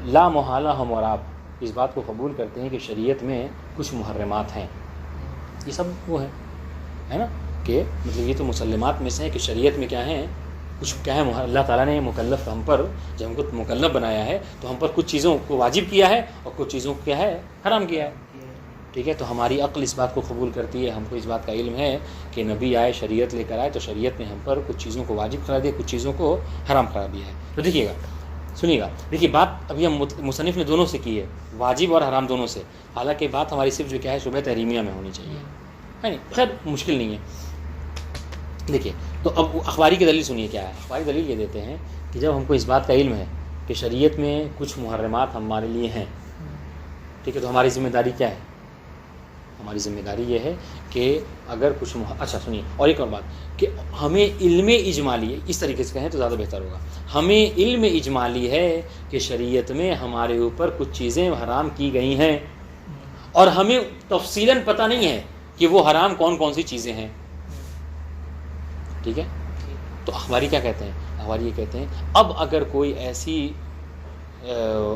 لا محالہ ہم اور آپ اس بات کو قبول کرتے ہیں کہ شریعت میں کچھ محرمات ہیں، یہ سب وہ ہے نا، کہ مطلب یہ تو مسلمات میں سے ہیں کہ شریعت میں کیا ہیں، کچھ کیا ہے، اللہ تعالیٰ نے مکلف ہم پر، جب ہم کو مکلف بنایا ہے تو ہم پر کچھ چیزوں کو واجب کیا ہے اور کچھ چیزوں کو کیا ہے، حرام کیا ہے، ٹھیک ہے؟ تو ہماری عقل اس بات کو قبول کرتی ہے، ہم کو اس بات کا علم ہے کہ نبی آئے، شریعت لے کر آئے، تو شریعت نے ہم پر کچھ چیزوں کو واجب قرار دیا، کچھ چیزوں کو حرام قرار دیا ہے۔ تو دیکھیے گا، سنیے گا، دیکھیے بات ابھی ہم مصنف نے دونوں سے کی ہے، واجب اور حرام دونوں سے، حالانکہ بات ہماری صرف جو کیا ہے شبہ تحریمیہ میں ہونی چاہیے، ہے نہیں، خیر مشکل نہیں ہے۔ دیکھیے تو اب اخباری کی دلیل سنیے کیا ہے۔ اخباری دلیل یہ دیتے ہیں کہ جب ہم کو اس بات کا علم ہے کہ شریعت میں کچھ محرمات ہمارے لیے ہیں، ٹھیک ہے، تو ہماری ذمہ داری کیا ہے؟ ہماری ذمہ داری یہ ہے کہ اگر کچھ اچھا سنیے، اور ایک اور بات کہ ہمیں علم اجمالی ہے، اس طریقے سے کہیں تو زیادہ بہتر ہوگا، ہمیں علم اجمالی ہے کہ شریعت میں ہمارے اوپر کچھ چیزیں حرام کی گئی ہیں، اور ہمیں تفصیلاً پتہ نہیں ہے کہ وہ حرام کون کون سی چیزیں ہیں، ٹھیک ہے؟ تو اخباری کیا کہتے ہیں؟ اخباری یہ کہتے ہیں اب اگر کوئی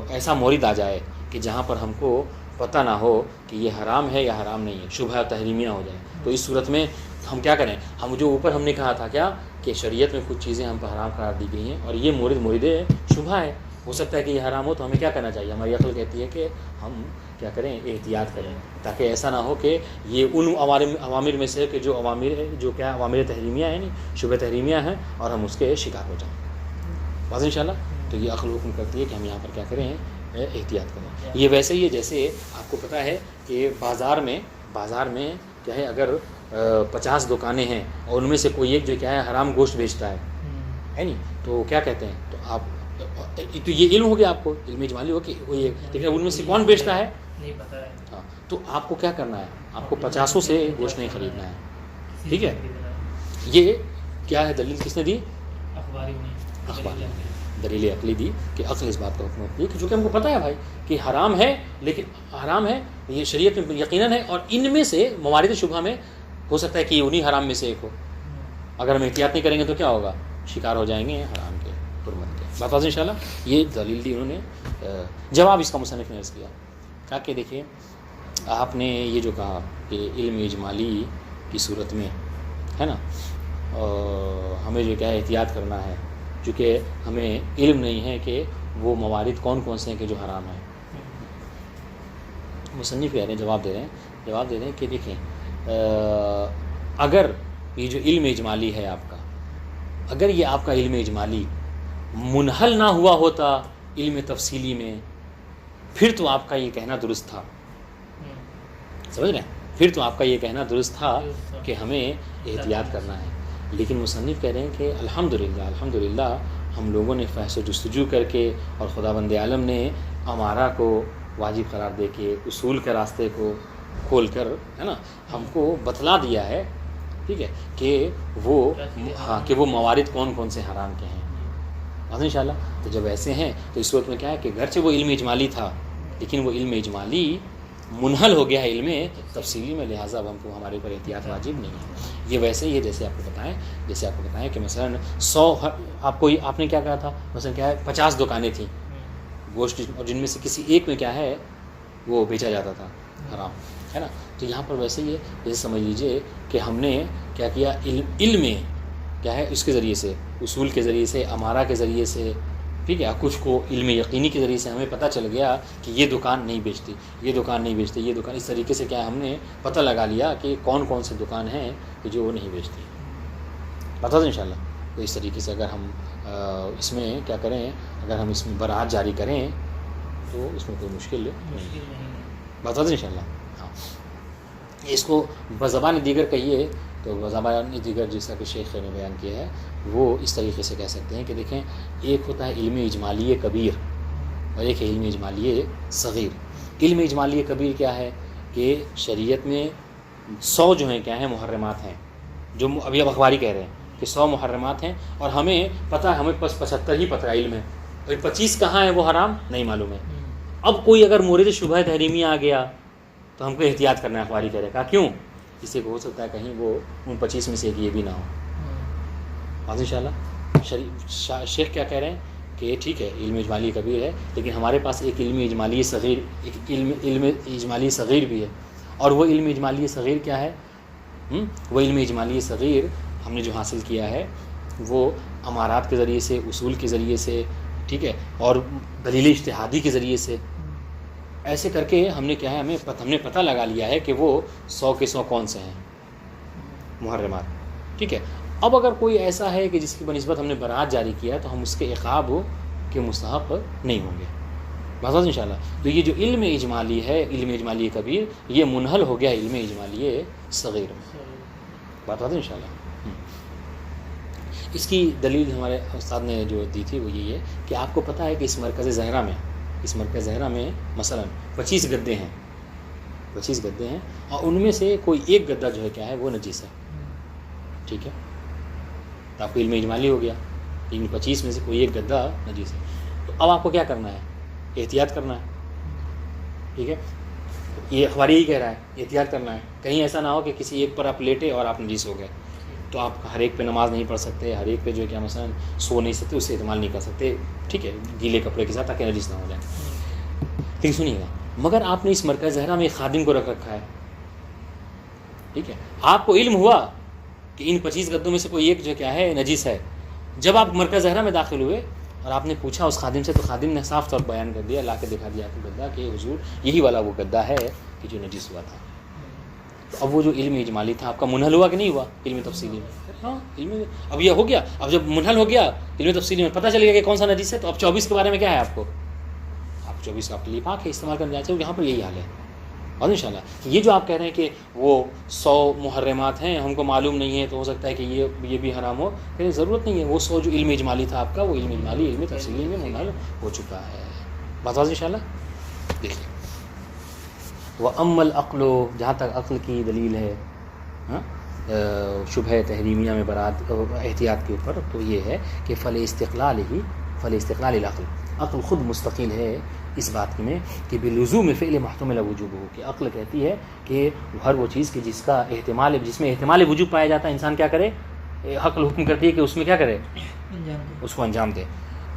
ایسا مورد آ جائے کہ جہاں پر ہم کو پتہ نہ ہو کہ یہ حرام ہے یا حرام نہیں ہے، شبہ تحریمیہ ہو جائے، تو اس صورت میں ہم کیا کریں؟ ہم جو اوپر ہم نے کہا تھا کیا کہ شریعت میں کچھ چیزیں ہم پر حرام قرار دی گئی ہیں اور یہ مورد شبہ ہے، ہو سکتا ہے کہ یہ حرام ہو، تو ہمیں کیا کرنا چاہیے؟ ہماری عقل کہتی ہے کہ ہم کیا کریں؟ احتیاط کریں، تاکہ ایسا نہ ہو کہ یہ ان عوامر میں سے کہ جو عوامر تحریمیہ ہیں، نہیں شبہ تحریمیہ ہیں، اور ہم اس کے شکار ہو جائیں۔ بس انشاءاللہ تو یہ عقل حکم کرتی ہے کہ ہم یہاں پر کیا کریں؟ احتیاط کریں۔ یہ ویسے ہی ہے جیسے آپ کو پتہ ہے کہ بازار میں کیا ہے، اگر 50 دکانیں ہیں اور ان میں سے کوئی ایک جو کیا ہے حرام گوشت بیچتا ہے نہیں، تو کیا کہتے ہیں؟ تو آپ تو یہ علم ہو گیا، آپ کو علم اجمالی ہو کہ کوئی ایک، لیکن ان میں سے کون بیچتا ہے نہیں پتہ ہے، ہاں، تو آپ کو کیا کرنا ہے؟ آپ کو 50 سے گوشت نہیں خریدنا ہے، ٹھیک ہے؟ یہ کیا ہے دلیل کس نے دی؟ اخباری اخباری نے دلیل عقلی دی کہ عقل اس بات کا حکم دی کہ چونکہ ہم کو پتہ ہے بھائی کہ حرام ہے، لیکن حرام ہے یہ شریعت میں یقیناً ہے، اور ان میں سے موارد شبہ میں ہو سکتا ہے کہ یہ انہی حرام میں سے ایک ہو، اگر ہم احتیاط نہیں کریں گے تو کیا ہوگا؟ شکار ہو جائیں گے حرام کے، حرمت کے۔ بات واضح انشاءاللہ۔ یہ دلیل دی انہوں نے، جواب اس کا مصنف نے عرض کیا، کہا کہ دیکھیے آپ نے یہ جو کہا کہ علم اجمالی کی صورت میں ہے نا، ہمیں جو کیا ہے احتیاط کرنا ہے، چونکہ ہمیں علم نہیں ہے کہ وہ موارد کون کون سے ہیں کہ جو حرام ہیں۔ مصنف کہہ رہے ہیں، جواب دے رہے ہیں کہ دیکھیں اگر یہ جو علم اجمالی ہے آپ کا، اگر یہ آپ کا علم اجمالی منحل نہ ہوا ہوتا علم تفصیلی میں، پھر تو آپ کا یہ کہنا درست تھا، سمجھ رہے ہیں؟ پھر تو آپ کا یہ کہنا درست تھا کہ ہمیں احتیاط کرنا ہے، لیکن مصنف کہہ رہے ہیں کہ الحمدللہ ہم لوگوں نے فحص و جستجو کر کے اور خداوند عالم نے امارہ کو واجب قرار دے کے اصول کے راستے کو کھول کر ہے نا ہم کو بتلا دیا ہے، ٹھیک ہے، کہ وہ موارد کون کون سے حرام کے ہیں، بس انشاءاللہ۔ تو جب ایسے ہیں تو اس وقت میں کیا ہے کہ گرچہ وہ علم اجمالی تھا، لیکن وہ علم اجمالی منحل ہو گیا ہے علم تفصیلی میں، لہٰذا اب ہم کو ہمارے اوپر احتیاط واجب نہیں ہے۔ یہ ویسے ہی ہے جیسے آپ کو بتائیں کہ مثلا 100 آپ نے کیا کہا تھا، مثلا کیا ہے 50 دکانیں تھیں گوشت، اور جن میں سے کسی ایک میں کیا ہے وہ بیچا جاتا تھا حرام، ہے نا، تو یہاں پر ویسے ہی ہے جیسے سمجھ لیجئے کہ ہم نے کیا کیا، علم کیا ہے اس کے ذریعے سے، اصول کے ذریعے سے، امارہ کے ذریعے سے، ٹھیک ہے، کچھ کو علم یقینی کے ذریعے سے ہمیں پتہ چل گیا کہ یہ دکان نہیں بیچتی، یہ دکان نہیں بیچتی، یہ دکان، اس طریقے سے کیا ہم نے پتہ لگا لیا کہ کون کون سے دکان ہیں کہ جو وہ نہیں بیچتی، بتا دیں انشاءاللہ۔ تو اس طریقے سے اگر ہم اس میں کیا کریں، اگر ہم اس میں برات جاری کریں تو اس میں کوئی مشکل نہیں، بتا دیں انشاءاللہ۔ ہاں، اس کو بزبان دیگر کہیے تو بزبان دیگر جیسا کہ شیخ نے بیان کیا ہے، وہ اس طریقے سے کہہ سکتے ہیں کہ دیکھیں ایک ہوتا ہے علم اجمالی کبیر اور ایک ہے علم اجمالی صغیر۔ علم اجمالی کبیر کیا ہے کہ شریعت میں 100 جو ہیں کیا ہیں محرمات ہیں، جو ابھی اب اخباری کہہ رہے ہیں کہ 100 محرمات ہیں، اور ہمیں پتہ ہے، ہمیں بس 75 ہی پتہ ہے علم ہے، اور 25 کہاں ہیں وہ حرام نہیں معلوم ہے۔ اب کوئی اگر مورد شبہ تحریمی آ گیا تو ہم کو احتیاط کرنا ہے، اخباری کہہ رہے کہا کیوں؟ اس سے ہو سکتا ہے کہیں وہ ان 25 میں سے ایک یہ بھی نہ ہو، ان شاء اللہ۔ شیخ کیا کہہ رہے ہیں کہ ٹھیک ہے علم اجمالی کبیر ہے، لیکن ہمارے پاس ایک علم اجمالی صغیر، ایک علم اجمالی صغیر بھی ہے. اور وہ علم اجمالی صغیر کیا ہے؟ وہ علم اجمالی صغیر ہم نے جو حاصل کیا ہے وہ امارات کے ذریعے سے، اصول کے ذریعے سے، ٹھیک ہے، اور دلیل اجتہادی کے ذریعے سے، ایسے کر کے ہم نے کیا ہے، ہم نے پتہ لگا لیا ہے کہ وہ 100 کے 100 کون سے ہیں محرمات. ٹھیک ہے. اب اگر کوئی ایسا ہے کہ جس کی بنسبت ہم نے برات جاری کیا ہے تو ہم اس کے عقاب کے مستحق نہیں ہوں گے. بات ان شاء اللہ. تو یہ جو علم اجمالی ہے، علم اجمالی کبیر، یہ منحل ہو گیا علم اجمالی صغیر میں. بات ان شاء اللہ. اس کی دلیل ہمارے استاد نے جو دی تھی وہ یہی ہے کہ آپ کو پتہ ہے کہ اس مرکز زہرا میں مثلا 25 گدے ہیں، 25 گدے ہیں، اور ان میں سے کوئی ایک گدا جو ہے کیا ہے وہ نجیس ہے. ٹھیک ہے. تو آپ کو علم اجمالی ہو گیا، ان 25 میں سے کوئی ایک گدا نجیس ہے. تو اب آپ کو کیا کرنا ہے؟ احتیاط کرنا ہے. ٹھیک ہے. یہ اخبار یہی کہہ رہا ہے احتیاط کرنا ہے، کہیں ایسا نہ ہو کہ کسی ایک پر آپ لیٹے اور آپ نجیس ہو گئے. تو آپ ہر ایک پہ نماز نہیں پڑھ سکتے، ہر ایک پہ جو ہے کیا مثلا سو نہیں سکتے، اسے استعمال نہیں کر سکتے. ٹھیک ہے، گیلے کپڑے کے ساتھ، تاکہ نجیس نہ ہو جائے. لیکن سنیے گا، مگر آپ نے اس مرکز زہرا میں ایک خادم کو رکھ رکھا ہے. ٹھیک ہے. آپ کو علم ہوا کہ ان 25 گدوں میں سے کوئی ایک جو کیا ہے نجیس ہے. جب آپ مرکز زہرا میں داخل ہوئے اور آپ نے پوچھا اس خادم سے، تو خادم نے صاف طور بیان کر دیا، لا کے دکھا دیا کہ گدا کہ حضور یہی والا وہ گدا ہے کہ جو نجیس ہوا تھا. تو اب وہ جو علم اجمالی تھا آپ کا منحل ہوا کہ نہیں ہوا علم تفصیلی میں؟ ہاں علم اب یہ ہو گیا. اب جب منحل ہو گیا علم تفصیلی میں، پتہ چل گیا کہ کون سا نجیس ہے. تو اب 24 کے بارے میں کیا ہے آپ کو؟ آپ 24 آپ کے لیے پاک ہے، استعمال کرنے جاتے ہو. یہاں پر یہی حال ہے. اور انشاءاللہ یہ جو آپ کہہ رہے ہیں کہ وہ 100 محرمات ہیں ہم کو معلوم نہیں ہے، تو ہو سکتا ہے کہ یہ بھی حرام ہو، لیکن ضرورت نہیں ہے. وہ 100 جو علم اجمالی تھا آپ کا، وہ علم اجمالی علم تفصیلی میں منحل ہو چکا ہے. بات واضح انشاءاللہ. دیکھیے وَأَمَّا الْعَقْلُ، جہاں تک عقل کی دلیل ہے شبہ تحریمیہ میں برات احتیاط کے اوپر، تو یہ ہے کہ فلاستقلال العقل، عقل خود مستقل ہے اس بات میں کہ بلزوم فعل محتمل وجوب ہو، کہ عقل کہتی ہے کہ ہر وہ چیز کہ جس کا احتمال، جس میں احتمال وجوب پایا جاتا ہے، انسان کیا کرے؟ عقل حکم کرتی ہے کہ اس میں کیا کرے؟ اس کو انجام دے.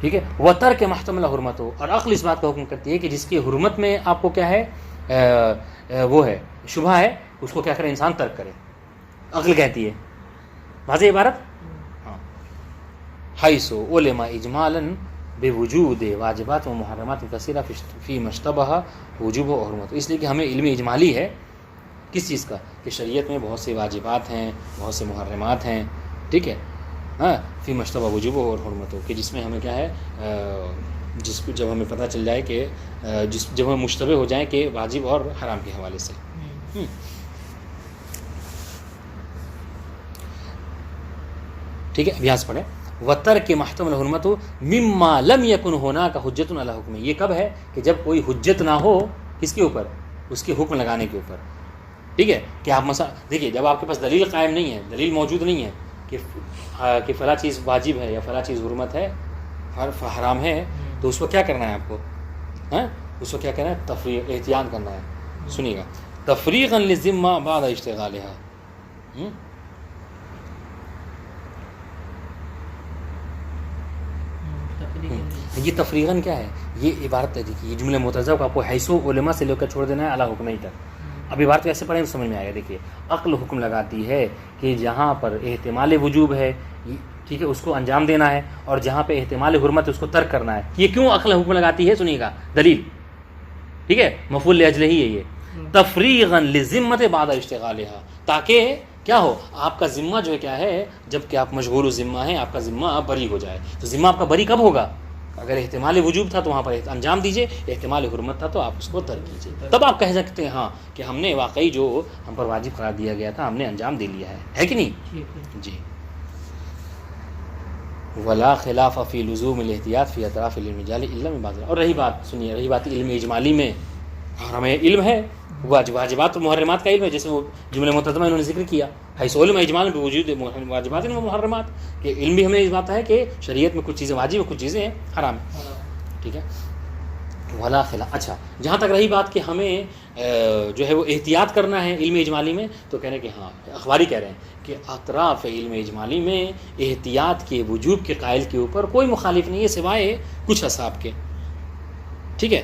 ٹھیک ہے. وترک محتمل حرمت ہو، اور عقل اس بات کا حکم کرتی ہے کہ جس کی حرمت میں آپ کو کیا ہے وہ ہے شبہ ہے، اس کو کیا کرے؟ انسان ترک کرے. عقل کہتی ہے. واضح عبارت. ہاں. حیث علماء اجمالا بوجود واجبات و محرمات کثیرہ فی مشتبہ وجوب و حرمت. اس لیے کہ ہمیں علم اجمالی ہے کس چیز کا؟ کہ شریعت میں بہت سے واجبات ہیں، بہت سے محرمات ہیں. ٹھیک ہے. ہاں. فی مشتبہ وجوب اور حرمت ہو، کہ جس میں ہمیں کیا ہے، جس کو جب ہمیں پتہ چل جائے کہ جب ہم مشتبہ ہو جائیں کہ واجب اور حرام کے حوالے سے. ٹھیک ہے. ابیاس پڑھیں. وترک محتمل حرمت مما لم یکن ہونا کا حجت علی حکم. یہ کب ہے؟ کہ جب کوئی حجت نہ ہو کس کے اوپر؟ اس کے حکم لگانے کے اوپر. ٹھیک ہے. کہ آپ دیکھیے جب آپ کے پاس دلیل قائم نہیں ہے، دلیل موجود نہیں ہے کہ فلاں چیز واجب ہے یا فلاں چیز حرمت ہے، حرام ہے، تو اس کو کیا کرنا ہے آپ کو؟ اس کو کیا کرنا ہے؟ تفریق، احتیاط کرنا ہے. سنیے گا. تفریقا للذمہ بعد اشتغالها. یہ تفریقاً کیا ہے؟ یہ عبارت ہے، دیکھیے یہ جملہ متضاد کو آپ کو حیث علماء سے لے کر چھوڑ دینا ہے اعلیٰ حکم ہی تک. اب عبارت کیسے پڑھیں تو سمجھ میں آئے گا. دیکھیے عقل حکم لگاتی ہے کہ جہاں پر احتمال وجوب ہے، ٹھیک ہے، اس کو انجام دینا ہے، اور جہاں پہ احتمال حرمت ہے اس کو ترک کرنا ہے. یہ کیوں عقل حکم لگاتی ہے؟ سنیے گا دلیل. ٹھیک ہے. مفعول لاجلہ ہی ہے یہ. تفریغا للذمۃ بعد اشتغالها، تاکہ کیا ہو؟ آپ کا ذمہ جو ہے کیا ہے، جب کہ آپ مشغول ذمہ ہیں، آپ کا ذمہ بری ہو جائے. تو ذمہ آپ کا بری کب ہوگا؟ اگر احتمال وجوب تھا تو وہاں پر انجام دیجئے، احتمال حرمت تھا تو آپ اس کو ترک کیجئے. تب آپ کہہ سکتے ہیں ہاں کہ ہم نے واقعی جو ہم پر واجب قرار دیا گیا تھا ہم نے انجام دے لیا ہے کہ نہیں؟ جی. ولا خلاف فی لزوم الاحتیاط فی اطراف العلم الاجمالی الا من بعض. اور رہی بات سنیے، رہی بات علم اجمالی میں، ہمیں علم ہے واجبات و محرمات کا علم ہے، جیسے وہ جملے متضمن انہوں نے ذکر کیا حیث علم اجمالا بوجود واجبات و محرمات، کہ علم بھی ہمیں اس بات ہے کہ شریعت میں کچھ چیزیں واجب ہیں، کچھ چیزیں حرام ہیں. ٹھیک ہے. ولا خلاف. اچھا جہاں تک رہی بات کہ ہمیں جو ہے وہ احتیاط کرنا ہے علم اجمالی میں، تو کہہ رہے ہیں کہ ہاں اخباری کہہ رہے ہیں کہ اطراف علم اجمالی میں احتیاط کے وجوب کے قائل کے اوپر کوئی مخالف نہیں ہے سوائے کچھ اصحاب کے. ٹھیک ہے،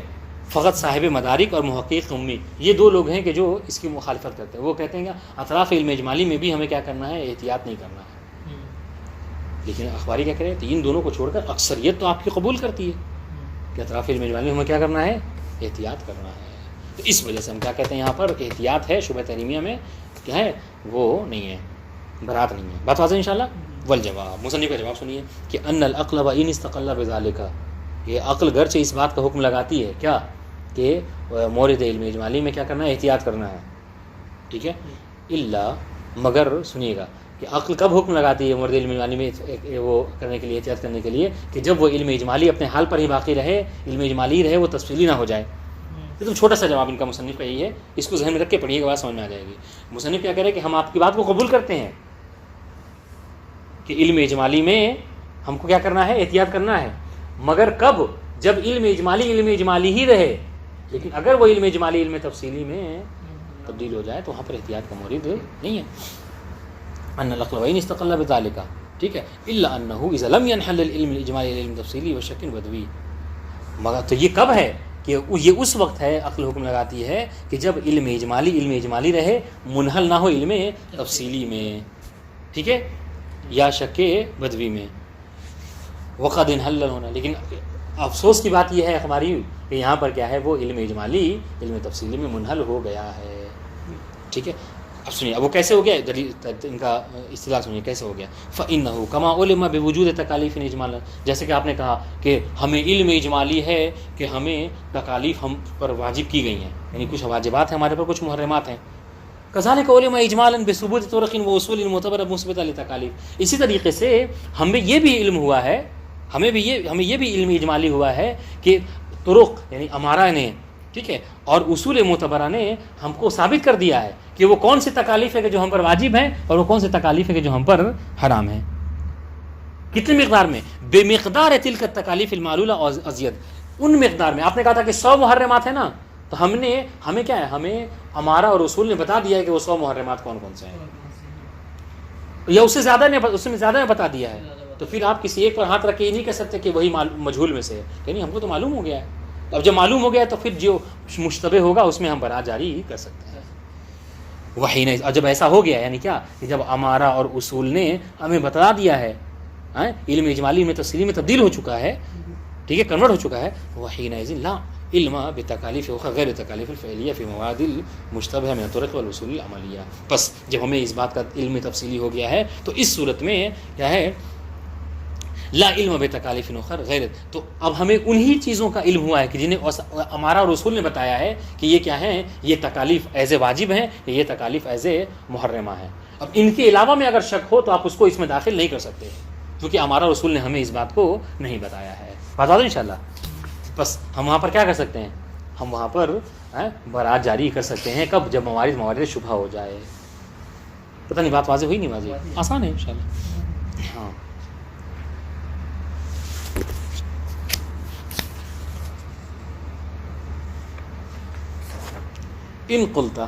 فقط صاحب مدارک اور محقق امی یہ دو لوگ ہیں کہ جو اس کی مخالفت کرتے ہیں. وہ کہتے ہیں کہ اطراف علم اجمالی میں بھی ہمیں کیا کرنا ہے، احتیاط نہیں کرنا ہے. لیکن اخباری کیا کرے، تو ان دونوں کو چھوڑ کر اکثریت تو آپ کی قبول کرتی ہے کہ اطراف علم اجمالی میں ہمیں کیا کرنا ہے، احتیاط کرنا ہے. تو اس وجہ سے ہم کیا کہتے ہیں یہاں پر احتیاط ہے، شبہ تحریمیہ میں کیا ہے وہ نہیں ہے، برات نہیں ہے. بات واضح انشاءاللہ. والجواب، مصنف کا جواب سنیے کہ ان العقل و ان استقل بذالک، یہ عقل گرچہ اس بات کا حکم لگاتی ہے کیا کہ مورد علم اجمالی میں کیا کرنا ہے، احتیاط کرنا ہے. ٹھیک ہے، الا مگر سنیے گا کہ عقل کب حکم لگاتی ہے مورد علم اجمالی میں وہ کرنے کے لیے، احتیاط کرنے کے لیے، کہ جب وہ علم اجمالی اپنے حال پر ہی باقی رہے، علم اجمالی رہے، وہ تفصیلی نہ ہو جائے. یہ تو چھوٹا سا جواب ان کا مصنف کا یہی ہے، اس کو ذہن میں رکھ کے پڑھیے گا، بات سمجھ میں آ جائے گی. مصنف کیا کہہ رہے ہیں کہ ہم آپ کی بات کو قبول کرتے ہیں کہ علم اجمالی میں ہم کو کیا کرنا ہے، احتیاط کرنا ہے، مگر کب، جب علم اجمالی ہی رہے. لیکن اگر وہ علم اجمالی علم تفصیلی میں تبدیل ہو جائے تو وہاں پر احتیاط کا مورد نہیں ہے. ان العقل وان استقل بذلك، ٹھیک ہے، الا انه اذا لم ينحل العلم الاجمالی العلم تفصیلی وشک بدوی. مگر تو یہ کب ہے کہ یہ اس وقت ہے عقل حکم لگاتی ہے کہ جب علم اجمالی رہے، منحل نہ ہو علم تفصیلی میں. ٹھیک ہے، یا شک بدوی میں. وقد انحل ہونا، لیکن افسوس کی بات یہ ہے ہماری کہ یہاں پر کیا ہے، وہ علم اجمالی علم تفصیلی میں منحل ہو گیا ہے. ٹھیک ہے، اب سنیے اب وہ کیسے ہو گیا، ان کا اصطلاح سنیے کیسے ہو گیا. فإنه كما علم بوجود تکالیف اجمالا، جیسے کہ آپ نے کہا کہ ہمیں علم اجمالی ہے کہ ہمیں تکالیف ہم پر واجب کی گئی ہیں، یعنی کچھ واجبات ہیں ہمارے پر، کچھ محرمات ہیں. کذالک علم اجمالا بثبوت طرق واصول معتبرہ مثبتہ للتکالیف. اسی طریقے سے ہمیں یہ بھی علم ہوا ہے، ہمیں یہ بھی علم اجمالی ہوا ہے کہ طرق یعنی امارہ نے، ٹھیک ہے، اور اصول معتبرہ نے ہم کو ثابت کر دیا ہے کہ وہ کون سی تکالیف ہے کہ جو ہم پر واجب ہیں، اور وہ کون سی تکالیف ہے کہ جو ہم پر حرام ہیں. کتنی مقدار میں؟ بے مقدار تلک التکالیف المعلولہ ازید، ان مقدار میں. آپ نے کہا تھا کہ 100 محرمات ہیں نا، تو ہمیں کیا ہے، ہمیں امارہ اور اصول نے بتا دیا ہے کہ وہ 100 محرمات کون کون سے ہیں، یا اس سے زیادہ نے بتا دیا ہے. تو پھر آپ کسی ایک پر ہاتھ رکھ کے یہ نہیں کہہ سکتے کہ وہی مجہول میں سے ہے، یعنی ہم کو تو معلوم ہو گیا ہے. اب جب معلوم ہو گیا تو پھر جو مشتبہ ہوگا اس میں ہم برات جاری کر سکتے ہیں. وہی نہیں، اور جب ایسا ہو گیا یعنی کیا کہ جب امارہ اور اصول نے ہمیں بتا دیا ہے، علم اجمالی میں تفصیلی میں تبدیل ہو چکا ہے، ٹھیک ہے، کنورٹ ہو چکا ہے. وحینئذ لا علم بتکالیف غیر تکالیف الفعلیہ فی مواد المشتبہ من الطرق والاصول العملیہ. بس جب ہمیں اس بات کا علم تفصیلی ہو گیا ہے تو اس صورت میں کیا ہے، لا علم بتکالیف اخر غیر، تو اب ہمیں انہی چیزوں کا علم ہوا ہے کہ جنہیں ہمارا رسول نے بتایا ہے کہ یہ کیا ہیں، یہ تکالیف ایز واجب ہیں، یہ تکالیف ایز محرمہ ہیں. اب ان کے علاوہ میں اگر شک ہو تو آپ اس کو اس میں داخل نہیں کر سکتے، کیونکہ ہمارا رسول نے ہمیں اس بات کو نہیں بتایا ہے. بتا دو انشاءاللہ. بس ہم وہاں پر کیا کر سکتے ہیں، ہم وہاں پر برات جاری کر سکتے ہیں. کب؟ جب موارد شبہ ہو جائے. پتہ نہیں بات واضح ہوئی نہیں واضح؟ آسان ہے انشاءاللہ. ہاں ان قلتا